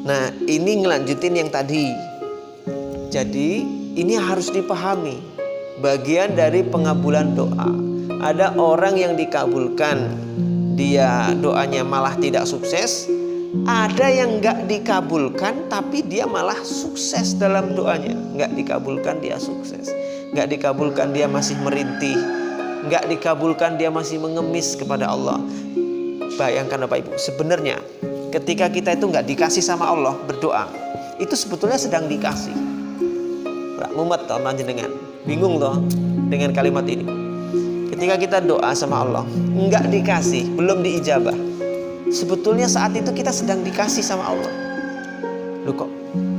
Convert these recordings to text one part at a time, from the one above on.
Nah, ini ngelanjutin yang tadi. Jadi ini harus dipahami, bagian dari pengabulan doa. Ada orang yang dikabulkan, dia doanya malah tidak sukses. Ada yang gak dikabulkan tapi dia malah sukses dalam doanya. Gak dikabulkan dia sukses, gak dikabulkan dia masih merintih, gak dikabulkan dia masih mengemis kepada Allah. Bayangkan Bapak Ibu, sebenarnya ketika kita itu gak dikasih sama Allah berdoa, itu sebetulnya sedang dikasih. Mumet toh panjenengan, bingung toh dengan kalimat ini. Ketika kita doa sama Allah nggak dikasih, belum diijabah, sebetulnya saat itu kita sedang dikasih sama Allah. Loh kok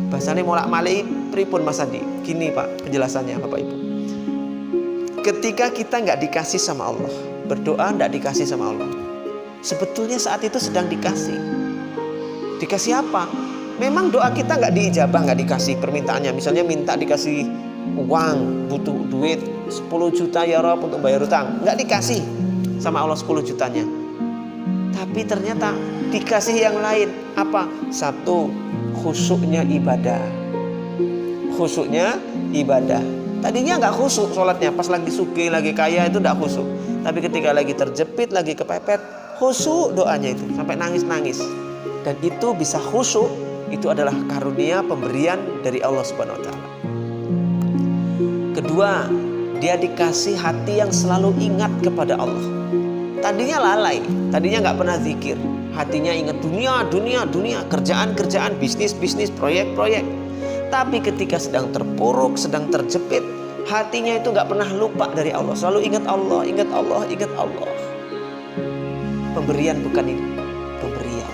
bahasanya molak-malik pripun Mas Adi? Gini Pak penjelasannya Bapak Ibu. Ketika kita nggak dikasih sama Allah, berdoa nggak dikasih sama Allah, sebetulnya saat itu sedang dikasih. Dikasih apa? Memang doa kita nggak diijabah, nggak dikasih permintaannya. Misalnya minta dikasih uang, butuh duit 10 juta ya Rob untuk bayar utang, nggak dikasih sama Allah 10 jutanya. Tapi ternyata dikasih yang lain. Apa? Satu, khusyuknya ibadah. Khusyuknya ibadah. Tadinya nggak khusyuk sholatnya, pas lagi sugih, lagi kaya itu nggak khusyuk. Tapi ketika lagi terjepit, lagi kepepet, khusyuk doanya itu sampai nangis-nangis. Dan itu bisa khusyuk, itu adalah karunia pemberian dari Allah Subhanahu wa taala. Kedua, dia dikasih hati yang selalu ingat kepada Allah. Tadinya lalai, tadinya nggak pernah zikir, hatinya ingat dunia, kerjaan, bisnis, proyek. Tapi ketika sedang terpuruk, sedang terjepit, hatinya itu nggak pernah lupa dari Allah, selalu ingat Allah. Pemberian bukan ini, pemberian.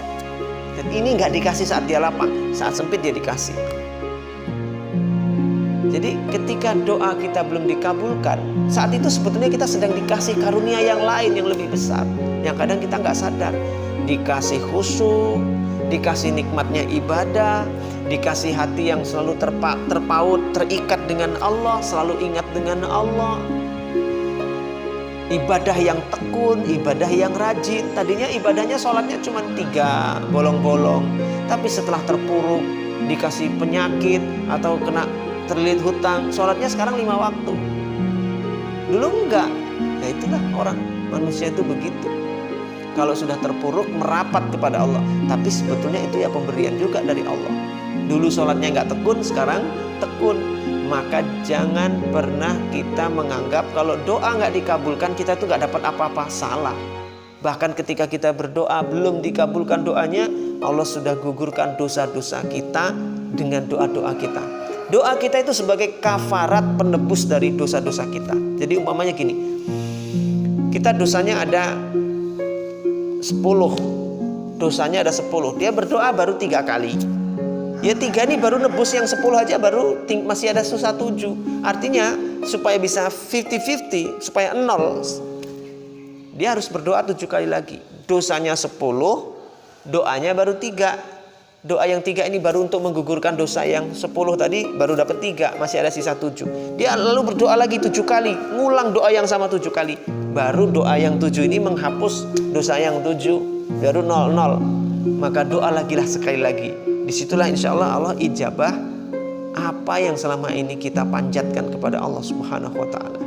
Dan ini nggak dikasih saat dia lapang, saat sempit dia dikasih. Jadi ketika doa kita belum dikabulkan, saat itu sebetulnya kita sedang dikasih karunia yang lain yang lebih besar, yang kadang kita nggak sadar. Dikasih khusyuk, dikasih nikmatnya ibadah, dikasih hati yang selalu terpaut, terikat dengan Allah, selalu ingat dengan Allah. Ibadah yang tekun, ibadah yang rajin. Tadinya ibadahnya sholatnya cuma 3 bolong-bolong, tapi setelah terpuruk, dikasih penyakit atau kena terlilit hutang, sholatnya sekarang 5 waktu. Dulu enggak. Nah itulah orang manusia itu begitu. Kalau sudah terpuruk merapat kepada Allah, tapi sebetulnya itu ya pemberian juga dari Allah. Dulu sholatnya enggak tekun, sekarang tekun. Maka jangan pernah kita menganggap kalau doa nggak dikabulkan kita tuh nggak dapat apa-apa. Salah. Bahkan ketika kita berdoa belum dikabulkan doanya, Allah sudah gugurkan dosa-dosa kita dengan doa-doa kita. Doa kita itu sebagai kafarat penebus dari dosa-dosa kita. Jadi umpamanya gini, kita dosanya ada 10, dosanya ada 10, dia berdoa baru 3 kali. Ya 3 ini baru nebus, yang 10 aja baru masih ada susah 7. Artinya supaya bisa 50-50, supaya 0, dia harus berdoa 7 kali lagi. Dosanya 10, doanya baru 3. Doa yang 3 ini baru untuk menggugurkan dosa yang 10 tadi, baru dapat 3, masih ada sisa 7. Dia lalu berdoa lagi 7 kali, ngulang doa yang sama 7 kali. Baru doa yang 7 ini menghapus dosa yang 7, baru 0. Maka doa lagilah sekali lagi. Disitulah insya Allah ijabah apa yang selama ini kita panjatkan kepada Allah Subhanahu wa ta'ala.